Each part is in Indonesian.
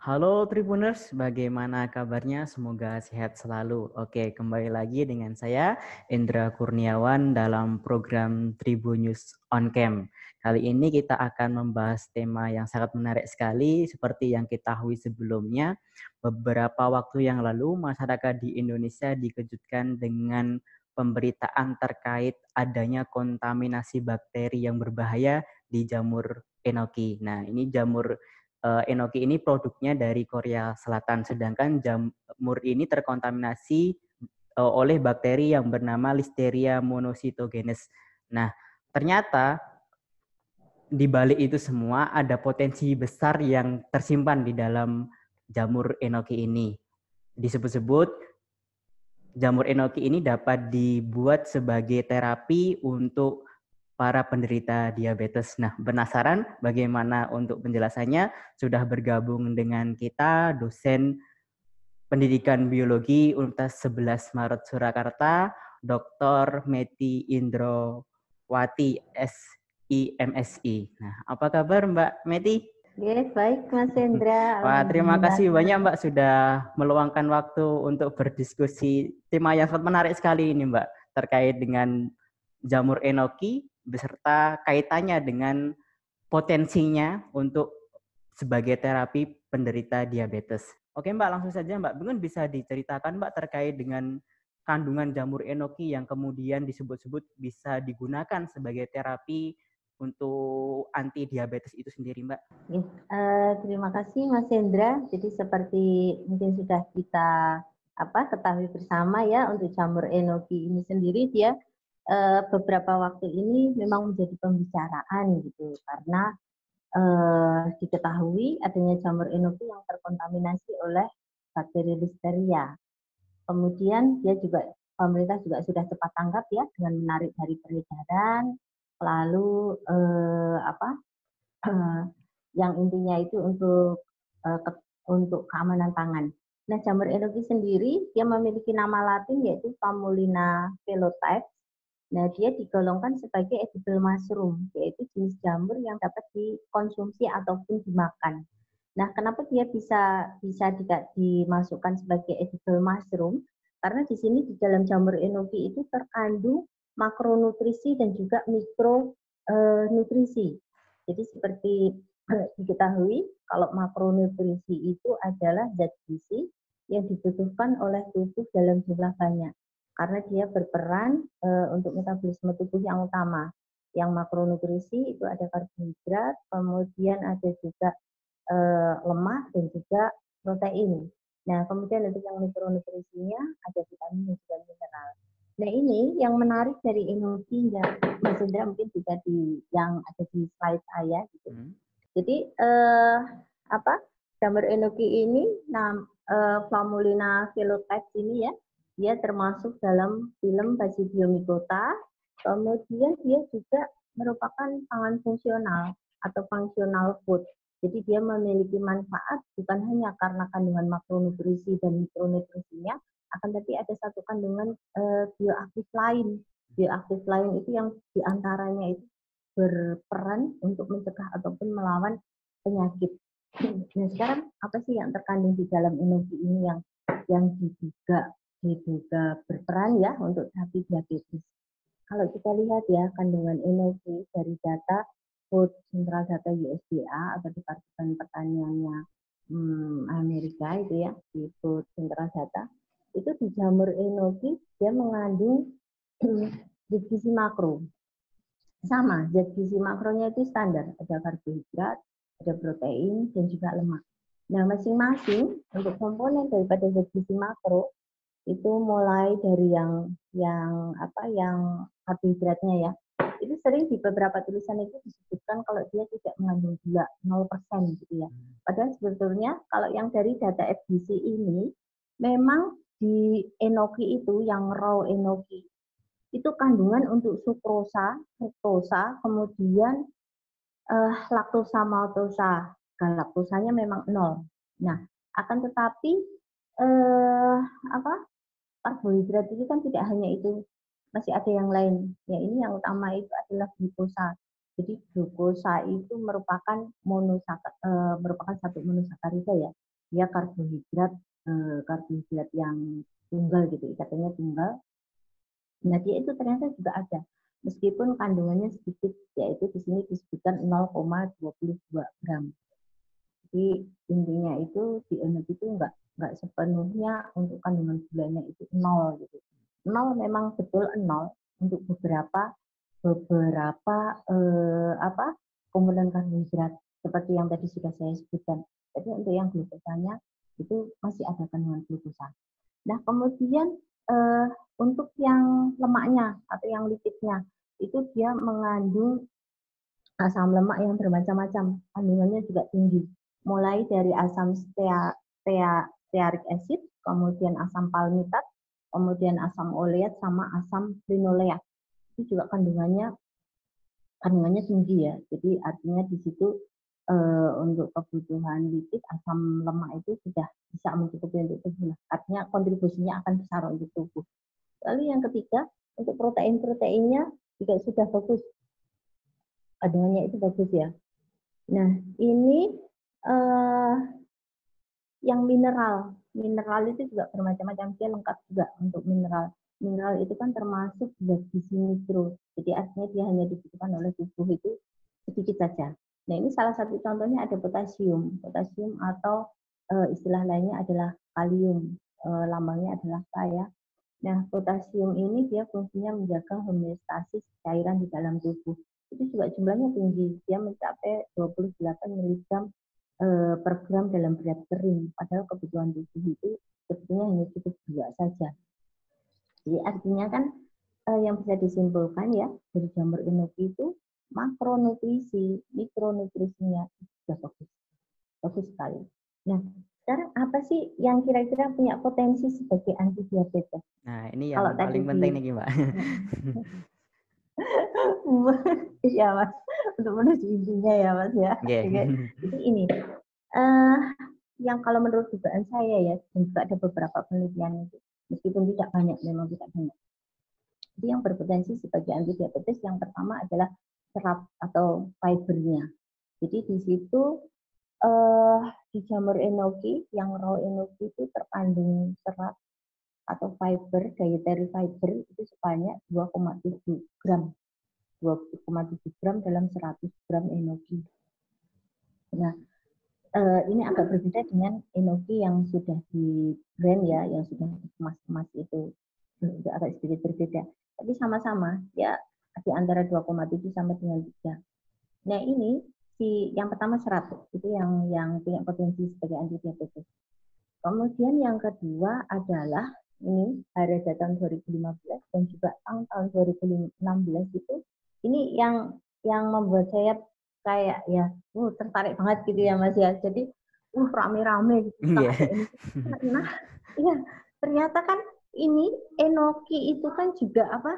Halo Tribuners, bagaimana kabarnya? Semoga sehat selalu. Oke, kembali lagi dengan saya Indra Kurniawan dalam program Tribun News On Cam. Kali ini kita akan membahas tema yang sangat menarik sekali seperti yang kita ketahui sebelumnya. Beberapa waktu yang lalu masyarakat di Indonesia dikejutkan dengan pemberitaan terkait adanya kontaminasi bakteri yang berbahaya di jamur enoki. Nah, ini jamur enoki ini produknya dari Korea Selatan, sedangkan jamur ini terkontaminasi oleh bakteri yang bernama Listeria monocytogenes. Nah, ternyata di balik itu semua ada potensi besar yang tersimpan di dalam jamur enoki ini. Disebut-sebut jamur enoki ini dapat dibuat sebagai terapi untuk para penderita diabetes. Nah, penasaran bagaimana untuk penjelasannya? Sudah bergabung dengan kita dosen Pendidikan Biologi Universitas 11 Maret Surakarta, Dr. Meti Indrowati SIMSI. Nah, apa kabar Mbak Meti? Yes, baik Mas Hendra, Wah, terima alhamdulillah. kasih banyak Mbak sudah meluangkan waktu untuk berdiskusi tema yang sangat menarik sekali ini Mbak, terkait dengan jamur enoki beserta kaitannya dengan potensinya untuk sebagai terapi penderita diabetes. Oke Mbak, langsung saja Mbak. Mungkin bisa diceritakan Mbak terkait dengan kandungan jamur enoki yang kemudian disebut-sebut bisa digunakan sebagai terapi untuk anti diabetes itu sendiri Mbak. Yes, terima kasih Mas Hendra. Jadi seperti mungkin sudah kita ketahui bersama ya, untuk jamur enoki ini sendiri dia beberapa waktu ini memang menjadi pembicaraan gitu karena diketahui adanya jamur enoki yang terkontaminasi oleh bakteri Listeria. Kemudian pemerintah juga sudah cepat tanggap ya dengan menarik dari peredaran, lalu yang intinya itu untuk keamanan pangan. Nah, jamur enoki sendiri dia memiliki nama latin yaitu Famulina velotypes. Nah, dia digolongkan sebagai edible mushroom, yaitu jenis jamur yang dapat dikonsumsi ataupun dimakan. Nah, kenapa dia bisa tidak dimasukkan sebagai edible mushroom? Karena di sini di dalam jamur enoki itu terkandung makronutrisi dan juga mikronutrisi. Jadi seperti diketahui kalau makronutrisi itu adalah zat gizi yang dibutuhkan oleh tubuh dalam jumlah banyak karena dia berperan untuk metabolisme tubuh yang utama. Yang makronutrisi itu ada karbohidrat, kemudian ada juga lemak dan juga protein. Nah, kemudian untuk yang mikronutrisinya ada vitamin dan juga mineral. Nah, ini yang menarik dari enoki dan Mas Indra mungkin juga yang ada di slide saya gitu. Jadi jamur enoki ini Famulina velotypes ini ya, dia termasuk dalam film Basidiomycota. Kemudian dia juga merupakan pangan fungsional atau functional food. Jadi dia memiliki manfaat bukan hanya karena kandungan makronutrisi dan mikronutrisinya, akan tapi ada satu kandungan bioaktif lain. Bioaktif lain itu yang diantaranya itu berperan untuk mencegah ataupun melawan penyakit. Nah, sekarang apa sih yang terkandung di dalam enoki ini yang diduga berperan ya untuk terapi diabetes? Kalau kita lihat ya kandungan enoki dari data Food Central Data USDA atau Departemen Pertaniannya Amerika itu ya, di Food Central Data itu di jamur enoki dia mengandung zat gizi makro. Sama, zat gizi makronya itu standar, ada karbohidrat, ada protein, dan juga lemak. Nah, masing-masing untuk komponen daripada zat gizi makro itu mulai dari yang karbohidratnya ya. Itu sering di beberapa tulisan itu disebutkan kalau dia tidak mengandung gula 0% gitu ya. Padahal sebetulnya kalau yang dari data FDC ini memang di enoki itu yang raw enoki itu kandungan untuk sukrosa, fruktosa, kemudian laktosa, maltosa. Galaktosanya memang 0. Nah, akan tetapi eh, apa karbohidrat itu kan tidak hanya itu, masih ada yang lain. Ya, ini yang utama itu adalah glukosa. Jadi glukosa itu merupakan satu monosakarida ya. dia karbohidrat yang tunggal gitu, ikatannya tunggal. Nah, dia itu ternyata juga ada, meskipun kandungannya sedikit, yaitu di sini disebutkan 0,22 gram. Jadi intinya itu di enek itu nggak sepenuhnya untuk kandungan gulanya itu 0 gitu. 0 memang betul 0 untuk beberapa komponen karbohidrat seperti yang tadi sudah saya sebutkan. Tapi untuk yang glukosanya itu masih ada kandungan glukosa. Nah, kemudian untuk yang lemaknya atau yang lipidnya itu dia mengandung asam lemak yang bermacam-macam, kandungannya juga tinggi. Mulai dari asam stearic acid, kemudian asam palmitat, kemudian asam oleat sama asam linoleat. Itu juga kandungannya tinggi ya. Jadi artinya di situ untuk kebutuhan lipid, asam lemak itu sudah bisa mencukupi untuk tubuh. Artinya kontribusinya akan besar untuk tubuh. Lalu yang ketiga, untuk protein-proteinnya juga sudah bagus. Kandungannya itu bagus ya. Nah, ini yang mineral. Mineral itu juga bermacam-macam, dia lengkap juga untuk mineral. Mineral itu kan termasuk zat gizi mikro. Jadi artinya dia hanya dibutuhkan oleh tubuh itu sedikit saja. Nah, ini salah satu contohnya ada potasium. Potasium atau istilah lainnya adalah kalium. Lambangnya adalah K ya. Nah, potasium ini dia fungsinya menjaga homeostasis cairan di dalam tubuh. Itu juga jumlahnya tinggi. Dia mencapai 28 mg per gram dalam berat kering. Padahal kebutuhan tubuh itu sebetulnya hanya cukup 2 saja. Jadi artinya kan yang bisa disimpulkan ya dari jamur enoki itu makronutrisi, mikronutrisinya sudah bagus. Bagus sekali. Nah, sekarang apa sih yang kira-kira punya potensi sebagai anti diabetes? Nah, ini yang paling penting nih, Mbak. Iya, Mas. Untuk menuju intinya ya, Mas ya. Yeah. Jadi ini, yang kalau menurut dugaan saya ya, dan juga ada beberapa penelitian itu, meskipun tidak banyak, memang tidak banyak. Jadi yang berpotensi sebagai anti diabetes yang pertama adalah serat atau fibernya. Jadi di situ di jamur enoki, yang raw enoki itu terkandung serat atau fiber, dietary fiber itu sebanyak 2,7 gram. 2,7 gram dalam 100 gram enoki. Nah, ini agak berbeda dengan enoki yang sudah di brand ya, yang sudah dikemas-kemas itu. Agak sedikit berbeda. Tapi sama-sama, ya di antara 2,7 sampai dengan 3. Nah, ini yang pertama serat, itu yang punya potensi sebagai anti diabetes. Kemudian yang kedua adalah ini ada tahun 2015 dan juga tahun 2016 itu ini yang membuat saya kayak ya tertarik banget gitu ya Mas ya. Jadi rame-rame gitu Yeah. ini karena ya ternyata kan ini enoki itu kan juga apa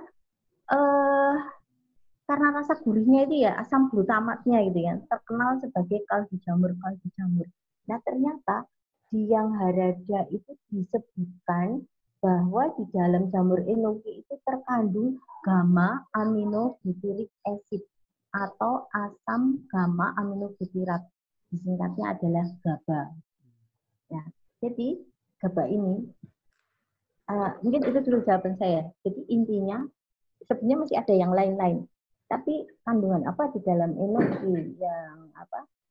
karena rasa gurihnya itu ya asam glutamatnya gitu ya terkenal sebagai kaldu jamur. Nah ternyata di yang Harada itu disebutkan bahwa di dalam jamur enoki itu terkandung gamma aminobutyric acid atau asam gamma aminobutyrat. Disingkatnya adalah GABA. Ya, jadi GABA ini mungkin itu dulu jawaban saya. Jadi intinya sebenarnya masih ada yang lain-lain. Tapi kandungan apa di dalam enoki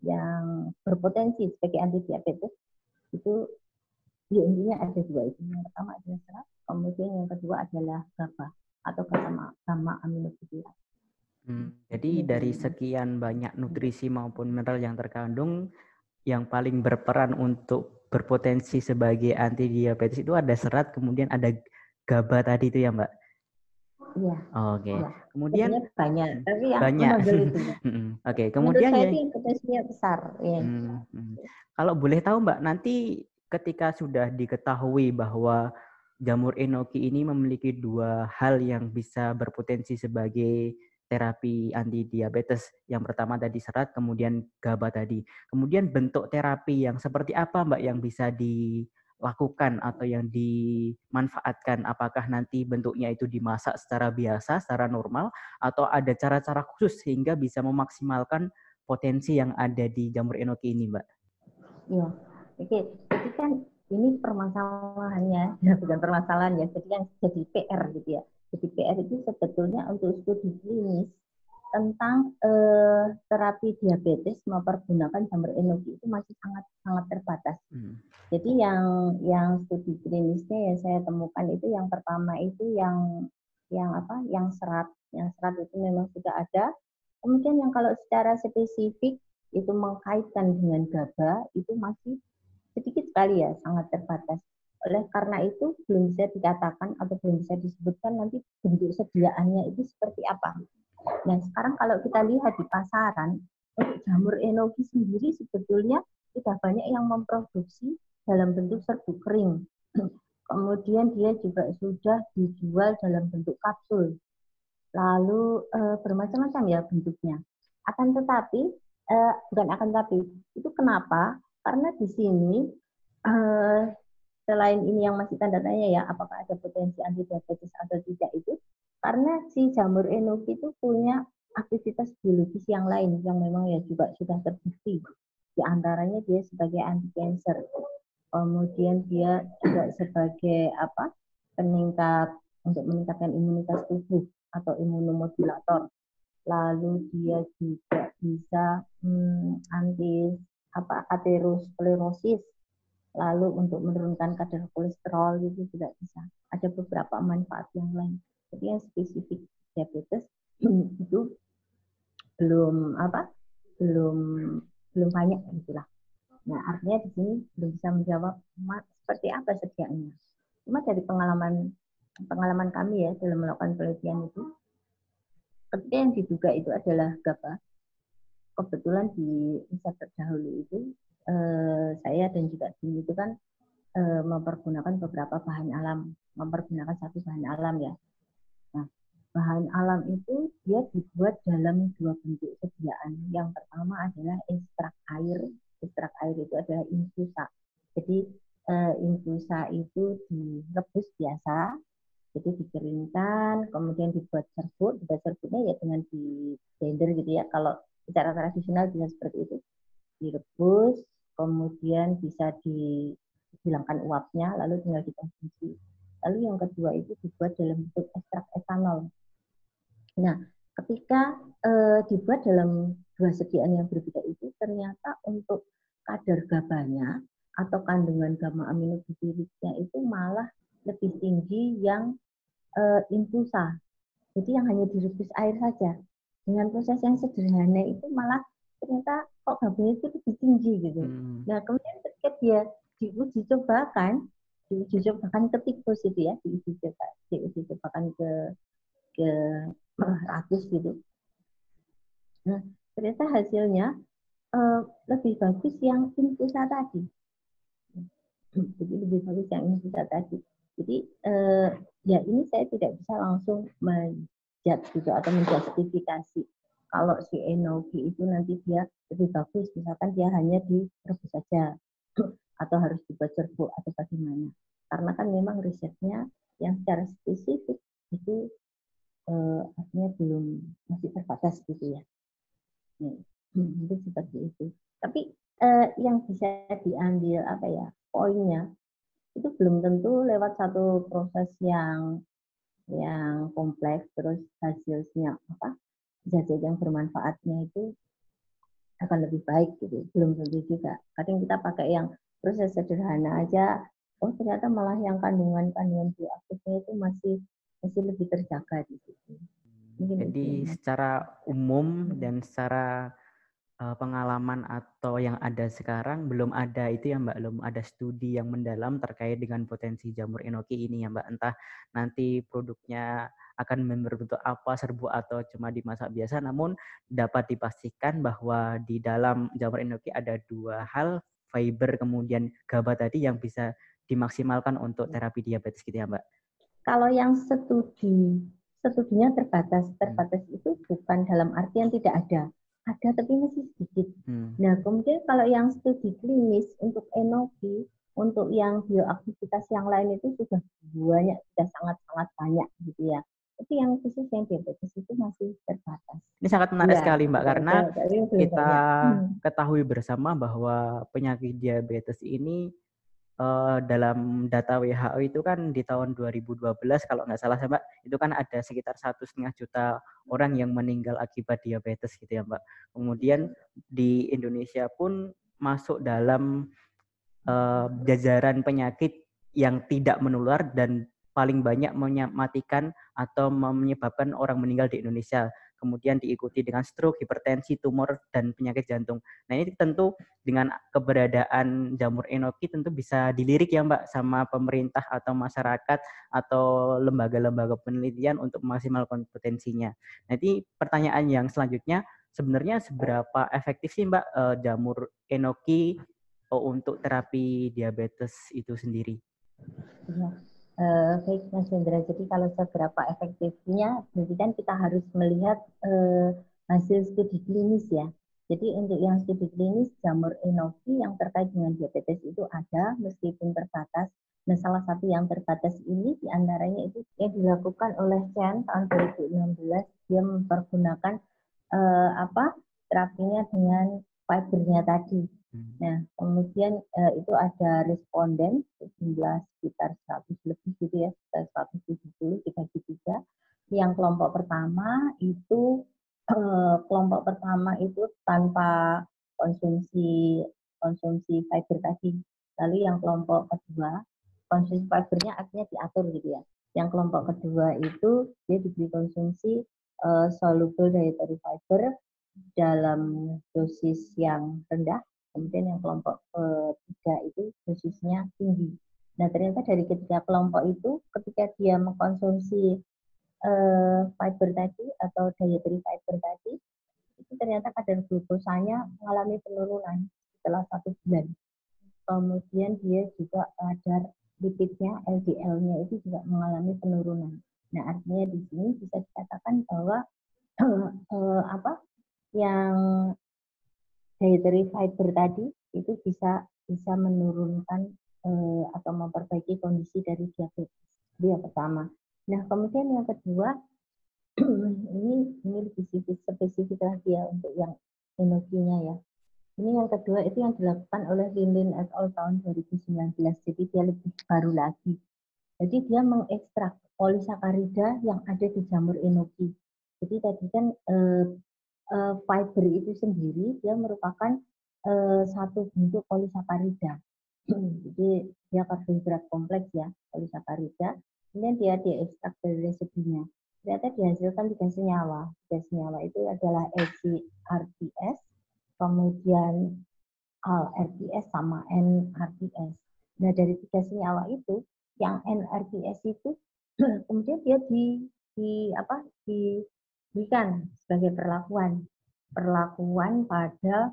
yang berpotensi sebagai anti diabetes itu ya intinya ada dua itu. Yang pertama adalah serat, kemudian yang kedua adalah GABA atau gamma aminobutyrat. Jadi dari sekian banyak nutrisi maupun mineral yang terkandung, yang paling berperan untuk berpotensi sebagai anti diabetes itu ada serat, kemudian ada GABA tadi itu ya, Mbak? Iya. Oke. Ya. Kemudian banyak, tapi yang banyak. menonjol itu. Oke. Menurut Kemudian saya ya. itu yang potensinya besar. Ya. Kalau boleh tahu Mbak, nanti ketika sudah diketahui bahwa jamur enoki ini memiliki dua hal yang bisa berpotensi sebagai terapi anti diabetes. Yang pertama tadi serat, kemudian GABA tadi. Kemudian bentuk terapi yang seperti apa Mbak yang bisa dilakukan atau yang dimanfaatkan? Apakah nanti bentuknya itu dimasak secara biasa, secara normal, atau ada cara-cara khusus sehingga bisa memaksimalkan potensi yang ada di jamur enoki ini, Mbak? Ya, oke. Jadi kan ini permasalahannya, ya bukan permasalahan ya, jadi yang jadi PR gitu ya. Jadi PR itu sebetulnya untuk studi klinis tentang terapi diabetes mempergunakan jamur enoki itu masih sangat sangat terbatas. Jadi yang studi klinisnya yang saya temukan itu yang pertama itu yang serat itu memang sudah ada. Kemudian yang kalau secara spesifik itu mengkaitkan dengan GABA itu masih sedikit sekali ya, sangat terbatas. Oleh karena itu belum bisa dikatakan atau belum bisa disebutkan nanti bentuk sediaannya itu seperti apa. Nah, sekarang kalau kita lihat di pasaran, untuk jamur enoki sendiri sebetulnya sudah banyak yang memproduksi dalam bentuk serbuk kering. Kemudian dia juga sudah dijual dalam bentuk kapsul. Lalu bermacam-macam ya bentuknya. Itu kenapa? Karena di sini selain ini yang masih tanda tanya ya, apakah ada potensi antidiabetes atau tidak itu, karena si jamur enoki itu punya aktivitas biologis yang lain yang memang ya juga sudah terbukti. Di antaranya dia sebagai anti cancer. Kemudian dia juga sebagai untuk meningkatkan imunitas tubuh atau imunomodulator. Lalu dia juga bisa anti aterosklerosis. Lalu untuk menurunkan kadar kolesterol itu juga bisa. Ada beberapa manfaat yang lain. Jadi yang spesifik diabetes itu belum banyak gitulah. Nah, artinya di sini belum bisa menjawab seperti apa sediaannya. Cuma dari pengalaman kami ya dalam melakukan penelitian itu, ketika yang diduga itu adalah GABA, kebetulan di riset terdahulu itu saya dan juga tim itu kan mempergunakan beberapa bahan alam, mempergunakan satu bahan alam ya. Nah, bahan alam itu dia dibuat dalam dua bentuk sediaan. Yang pertama adalah ekstrak air. Ekstrak air itu adalah infusa. Jadi infusa itu direbus biasa, jadi dikeringkan, kemudian dibuat serbuk. Dibuat serbuknya ya dengan di blender gitu ya. Kalau secara tradisional bisa seperti itu. Direbus, kemudian bisa dihilangkan uapnya, lalu tinggal dikonsumsi. Lalu yang kedua itu dibuat dalam bentuk ekstrak etanol. Nah, ketika dibuat dalam dua sediaan yang berbeda itu, ternyata untuk kadar GABA-nya atau kandungan gamma aminobutyriknya itu malah lebih tinggi yang infusa. Jadi yang hanya direbus air saja. Dengan proses yang sederhana itu malah ternyata kok GABA-nya itu lebih tinggi gitu. Nah, kemudian ketika dia diuji cobakan ke tikus itu ya, diuji cobakan ke ratus gitu. Nah, ternyata hasilnya lebih bagus yang infusa tadi. Jadi lebih bagus yang infusa tadi. Jadi ya ini saya tidak bisa langsung menjudge gitu atau menjustifikasi kalau si enoki itu nanti dia lebih bagus, misalkan dia hanya direbus saja atau harus dibuat serbuk atau bagaimana. Karena kan memang risetnya yang secara spesifik itu artinya masih terbatas gitu ya. Mungkin seperti itu. Tapi yang bisa diambil poinnya itu belum tentu lewat satu proses yang kompleks terus hasilnya zat yang bermanfaatnya itu akan lebih baik gitu. Belum tentu juga. Kadang kita pakai yang proses sederhana aja, ternyata malah yang kandungan bioaktifnya itu masih lebih terjaga di situ. Jadi secara umum dan secara pengalaman atau yang ada sekarang belum ada itu ya Mbak, belum ada studi yang mendalam terkait dengan potensi jamur enoki ini ya Mbak. Entah nanti produknya akan berbentuk apa, serbuk atau cuma dimasak biasa, namun dapat dipastikan bahwa di dalam jamur enoki ada dua hal, fiber kemudian GABA tadi yang bisa dimaksimalkan untuk terapi diabetes gitu ya Mbak. Kalau yang studinya terbatas itu bukan dalam artian tidak ada tapi masih sedikit. Nah, kemudian kalau yang studi klinis untuk enoki, untuk yang bioaktivitas yang lain itu sudah sangat-sangat banyak gitu ya. Tapi yang khusus yang diabetes itu masih terbatas. Ini sangat menarik sekali Mbak, karena kita ketahui bersama bahwa penyakit diabetes ini dalam data WHO itu kan di tahun 2012 kalau nggak salah Mbak, itu kan ada sekitar 1,5 juta orang yang meninggal akibat diabetes gitu ya Mbak. Kemudian di Indonesia pun masuk dalam jajaran penyakit yang tidak menular dan paling banyak mematikan atau menyebabkan orang meninggal di Indonesia. Kemudian diikuti dengan stroke, hipertensi, tumor, dan penyakit jantung. Nah ini tentu dengan keberadaan jamur enoki tentu bisa dilirik ya Mbak sama pemerintah atau masyarakat atau lembaga-lembaga penelitian untuk memaksimalkan potensinya. Nanti pertanyaan yang selanjutnya, sebenarnya seberapa efektif sih Mbak jamur enoki untuk terapi diabetes itu sendiri? Ya. Baik Mas Hendra, jadi kalau seberapa efektifnya, berarti kan kita harus melihat hasil studi klinis ya. Jadi untuk yang studi klinis jamur enoki yang terkait dengan diabetes itu ada meskipun terbatas. Nah salah satu yang terbatas ini diantaranya itu yang dilakukan oleh Chen tahun 2016, dia mempergunakan terapinya dengan fibernya tadi. Nah, kemudian itu ada responden jumlah sekitar 100 lebih gitu ya, sekitar 170 dibagi 3. Yang kelompok pertama itu tanpa konsumsi fiber tadi. Lalu yang kelompok kedua konsumsi fibernya artinya diatur gitu ya. Yang kelompok kedua itu dia diberi konsumsi soluble dietary fiber dalam dosis yang rendah. Kemudian yang kelompok ketiga itu dosisnya tinggi. Nah ternyata dari ketiga kelompok itu ketika dia mengkonsumsi fiber tadi atau dietary fiber tadi, itu ternyata kadar glukosanya mengalami penurunan setelah 1 bulan. Kemudian dia juga kadar lipidnya LDL-nya itu juga mengalami penurunan. Nah artinya di sini bisa dikatakan bahwa yang dietary fiber tadi itu bisa menurunkan atau memperbaiki kondisi dari diabetes. Itu yang pertama. Nah, kemudian yang kedua ini lebih spesifik lagi ya untuk yang enokinya ya. Ini yang kedua itu yang dilakukan oleh Lin et al. Tahun 2019. Jadi dia lebih baru lagi. Jadi dia mengekstrak polisakarida yang ada di jamur enoki. Jadi tadi kan fiber itu sendiri dia merupakan satu bentuk polisakarida. Jadi dia karbohidrat kompleks ya, polisakarida. Kemudian dia diekstrak dari residunya. Ternyata dihasilkan 3 senyawa. 3 senyawa itu adalah EC-RTS, kemudian AL-RTS sama N-RTS. Nah dari 3 senyawa itu, yang N-RTS itu kemudian dia diberikan sebagai perlakuan pada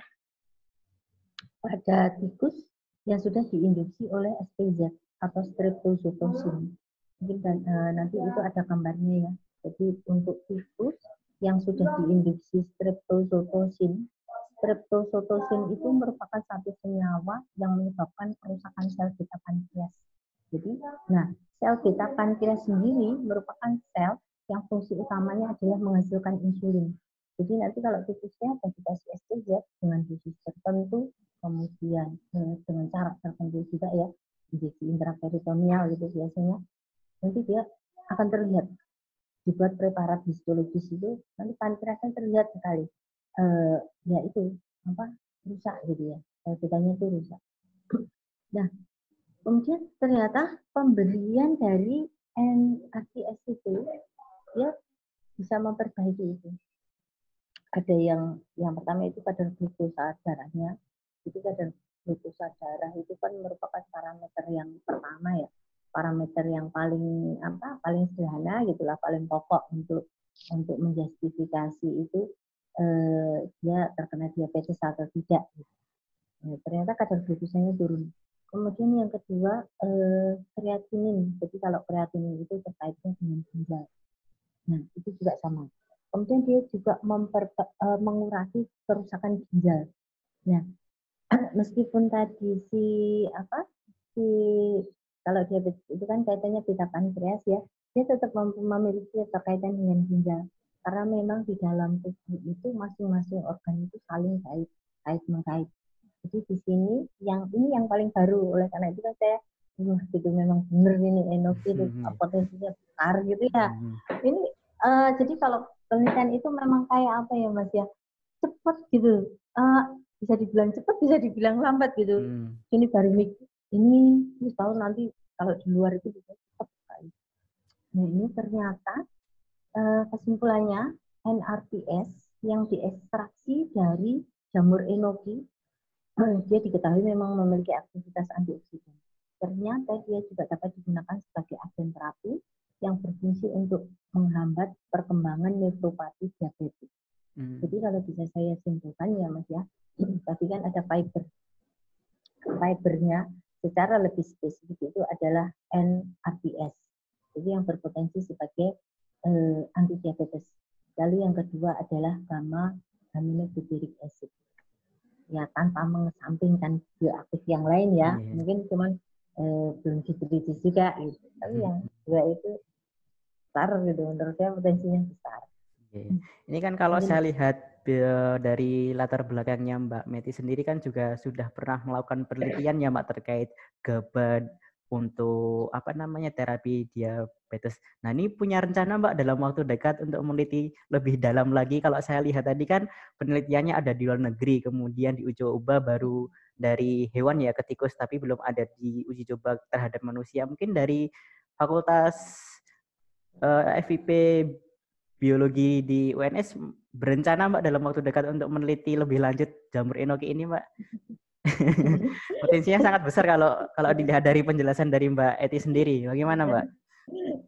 tikus yang sudah diinduksi oleh SPZ atau streptozotocin. Mungkin nanti itu ada gambarnya ya. Jadi untuk tikus yang sudah diinduksi streptozotocin itu merupakan satu senyawa yang menyebabkan kerusakan sel beta pankreas. Jadi, sel beta pankreas sendiri merupakan sel yang fungsi utamanya adalah menghasilkan insulin. Jadi nanti kalau tikusnya dikasih SPZ dengan dosis tertentu, kemudian dengan cara tertentu juga ya, injeksi intraperitoneal gitu biasanya, nanti dia akan terlihat dibuat preparat histologis itu, nanti pankreasnya terlihat sekali itu rusak gitu ya, betanya itu rusak. Nah, kemudian ternyata pemberian dari NRTS itu dia bisa memperbaiki itu. Ada yang pertama itu kadar glukosa darahnya. Jadi kadar glukosa darah itu kan merupakan parameter yang pertama ya, parameter yang paling sederhana gitulah, paling pokok untuk menjustifikasi itu dia terkena diabetes atau tidak. Ternyata kadar glukosanya turun. Kemudian yang kedua kreatinin. Jadi kalau kreatinin itu terkaitnya dengan ginjal. Nah itu juga sama. Kemudian dia juga mengurangi kerusakan ginjal. Nah, meskipun tadi kalau diabetes itu kan kaitannya beta pankreas ya, dia tetap memiliki terkaitan dengan ginjal. Karena memang di dalam tubuh itu masing-masing organ itu saling kait mengkait. Jadi di sini ini yang paling baru, oleh karena itu kan saya wah gitu memang benar ini enoki itu potensinya besar gitu ya. Ini jadi kalau penelitian itu memang kayak apa ya Mas ya, cepat gitu. Bisa dibilang cepat, bisa dibilang lambat gitu. Ini baru ini tahu nanti kalau di luar itu bisa cepat sekali. Nah ini ternyata kesimpulannya NRPS yang diekstraksi dari jamur enoki, dia diketahui memang memiliki aktivitas antioksidan. Ternyata dia juga dapat digunakan sebagai agen terapi yang berfungsi untuk menghambat perkembangan nefropati diabetes. Jadi kalau bisa saya simpulkan ya Mas ya, tadi kan ada fibernya secara lebih spesifik itu adalah NRPS. Jadi yang berpotensi sebagai anti diabetes. Lalu yang kedua adalah gamma aminobutyric acid. Ya tanpa mengesampingkan bioaktif yang lain ya, mungkin cuman belum diteliti juga gitu. Tapi yang dua itu besar gitu, menurut saya potensinya besar. Ini kan kalau saya lihat dari latar belakangnya Mbak Meti sendiri kan juga sudah pernah melakukan penelitian ya Mbak terkait GABA untuk terapi diabetes. Nah ini punya rencana Mbak dalam waktu dekat untuk meneliti lebih dalam lagi. Kalau saya lihat tadi kan penelitiannya ada di luar negeri, kemudian diuji coba baru dari hewan ya ke tikus, tapi belum ada di uji coba terhadap manusia. Mungkin dari Fakultas FIP Biologi di UNS berencana Mbak dalam waktu dekat untuk meneliti lebih lanjut jamur enoki ini Mbak. Potensinya sangat besar kalau dilihat dari penjelasan dari Mbak Eti sendiri. Bagaimana Mbak?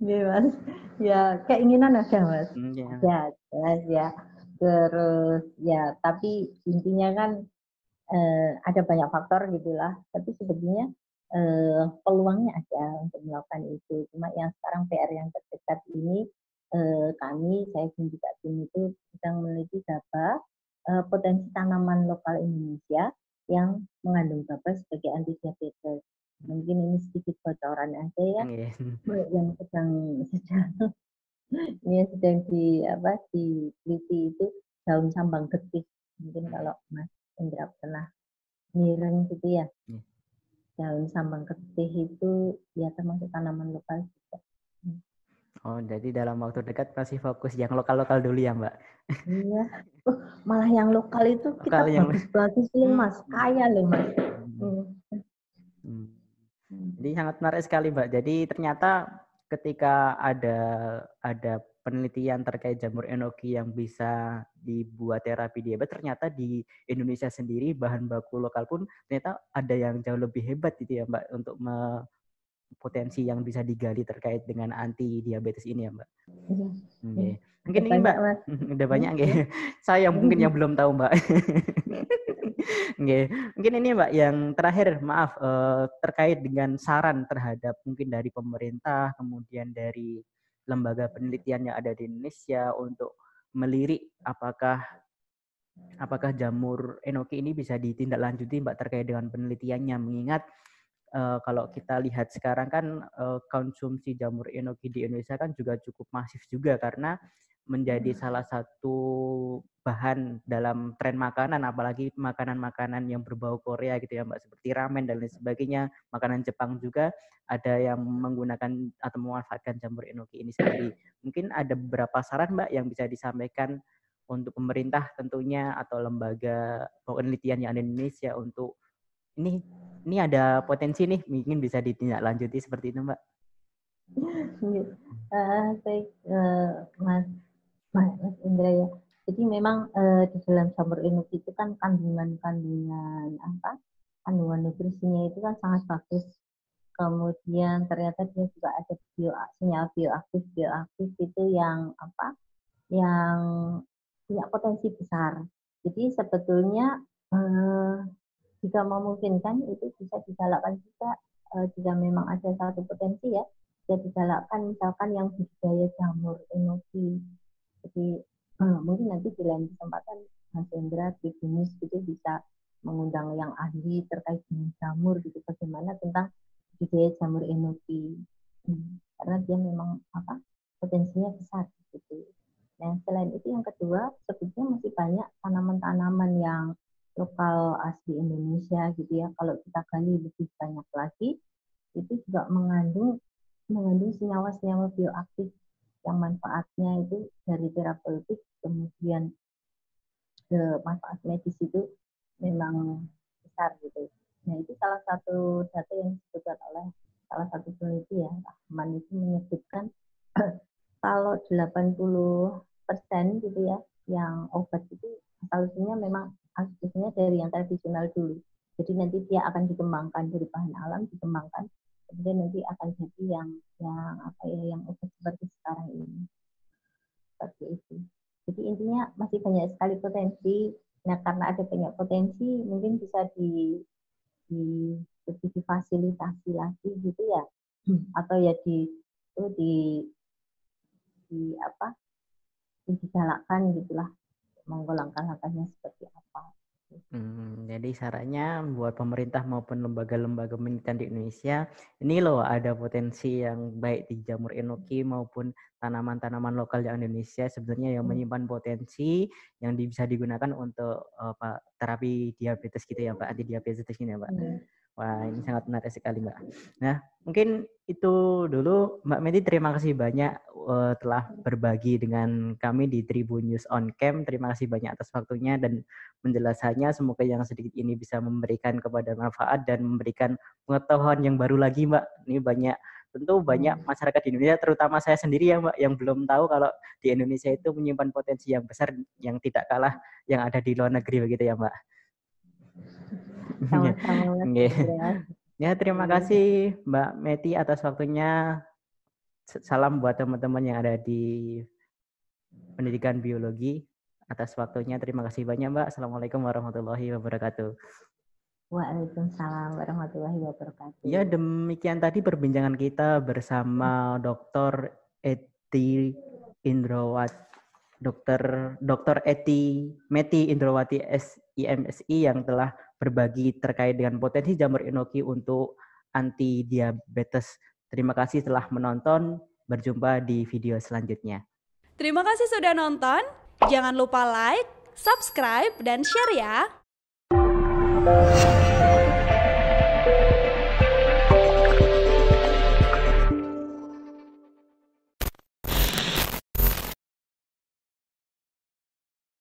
Iya Mas, ya keinginan ada Mas. Ya. Jelas ya. Terus ya, tapi intinya kan ada banyak faktor gitulah. Tapi sebetulnya peluangnya ada untuk melakukan itu. Cuma yang sekarang PR yang terdekat ini saya dan juga tim itu sedang meneliti GABA, potensi tanaman lokal Indonesia yang mengandung GABA sebagai anti diabetes. Mungkin ini sedikit bocoran aja ya, yang sedang diteliti itu daun sambang getih. Mungkin kalau Mas Indra pernah mireng gitu ya, daun sambang getih itu ya termasuk tanaman lokal juga. Oh, jadi dalam waktu dekat masih fokus yang lokal-lokal dulu ya, Mbak? Iya. Malah yang lokal itu kita bagus-bagus loh, Mas. Kaya loh, Mas. Jadi sangat menarik sekali, Mbak. Jadi ternyata ketika ada penelitian terkait jamur enoki yang bisa dibuat terapi diabetes, ternyata di Indonesia sendiri bahan baku lokal pun ternyata ada yang jauh lebih hebat gitu ya, Mbak, untuk potensi yang bisa digali terkait dengan anti diabetes ini ya Mbak. Mungkin ini Mbak, udah banyak nggih. Saya mungkin yang belum tahu Mbak. Mungkin ini Mbak yang terakhir, maaf, terkait dengan saran terhadap mungkin dari pemerintah, kemudian dari lembaga penelitian yang ada di Indonesia untuk melirik apakah jamur enoki ini bisa ditindaklanjuti Mbak terkait dengan penelitiannya, mengingat kalau kita lihat sekarang kan konsumsi jamur enoki di Indonesia kan juga cukup masif juga karena menjadi salah satu bahan dalam tren makanan, apalagi makanan-makanan yang berbau Korea gitu ya Mbak, seperti ramen dan lain sebagainya. Makanan Jepang juga ada yang menggunakan atau memanfaatkan jamur enoki ini sendiri. Mungkin ada beberapa saran Mbak yang bisa disampaikan untuk pemerintah tentunya atau lembaga penelitian yang ada di Indonesia untuk ini ada potensi nih mungkin bisa ditindaklanjuti seperti itu Mbak. Baik Mas Indra ya. Jadi memang di dalam jamur enoki itu kan kandungan nutrisinya itu kan sangat bagus. Kemudian ternyata dia juga ada sinyal bioaktif itu yang punya potensi besar. Jadi sebetulnya jika memungkinkan itu bisa digalakkan juga jika memang ada satu potensi ya, bisa digalakkan misalkan yang budidaya jamur enoki. Jadi mungkin nanti di lain kesempatan Mas Hendra, Tribunnews itu bisa mengundang yang ahli terkait dengan jamur gitu, bagaimana tentang budidaya jamur enoki. Karena dia memang potensinya besar gitu. Nah, selain itu yang kedua, sebetulnya masih banyak tanaman-tanaman yang lokal asli Indonesia gitu ya. Kalau kita gali lebih banyak lagi, itu juga mengandung senyawa-senyawa bioaktif yang manfaatnya itu dari terapeutik, kemudian manfaat medis itu memang besar gitu. Nah itu salah satu data yang disebutkan oleh salah satu peneliti ya, Rahman itu menyebutkan kalau 80% gitu ya, yang obat itu asal-usulnya memang asal-usulnya dari yang tradisional dulu. Jadi nanti dia akan dikembangkan dari bahan alam, dikembangkan, kemudian nanti akan jadi yang obat seperti sekarang ini. Seperti itu. Jadi intinya masih banyak sekali potensi. Nah karena ada banyak potensi, mungkin bisa lebih difasilitasi lagi gitu ya, atau ya digalakkan gitulah, monggo langkah-langkahnya seperti apa. Jadi sarannya buat pemerintah maupun lembaga-lembaga penelitian di Indonesia, ini loh ada potensi yang baik di jamur enoki maupun tanaman-tanaman lokal di Indonesia sebenarnya yang menyimpan potensi yang bisa digunakan untuk terapi diabetes gitu ya Mbak, anti diabetes ini ya Mbak. Wah, ini sangat menarik sekali Mbak. Nah, mungkin itu dulu Mbak Meti, terima kasih banyak telah berbagi dengan kami di Tribun News on Cam. Terima kasih banyak atas waktunya dan penjelasannya. Semoga yang sedikit ini bisa memberikan kepada manfaat dan memberikan pengetahuan yang baru lagi Mbak. Ini tentu banyak masyarakat di Indonesia, terutama saya sendiri ya Mbak, yang belum tahu kalau di Indonesia itu menyimpan potensi yang besar yang tidak kalah yang ada di luar negeri begitu ya Mbak. Sama-sama Mas. Ya, terima kasih Mbak Meti atas waktunya. Salam buat teman-teman yang ada di pendidikan biologi atas waktunya. Terima kasih banyak Mbak. Assalamualaikum warahmatullahi wabarakatuh. Waalaikumsalam warahmatullahi wabarakatuh. Ya, demikian tadi perbincangan kita bersama Dr. Eti Indrawati, Dr. Eti Meti Indrawati SIMSI yang telah berbagi terkait dengan potensi jamur enoki untuk anti diabetes. Terima kasih telah menonton. Berjumpa di video selanjutnya. Terima kasih sudah nonton. Jangan lupa like, subscribe, dan share ya.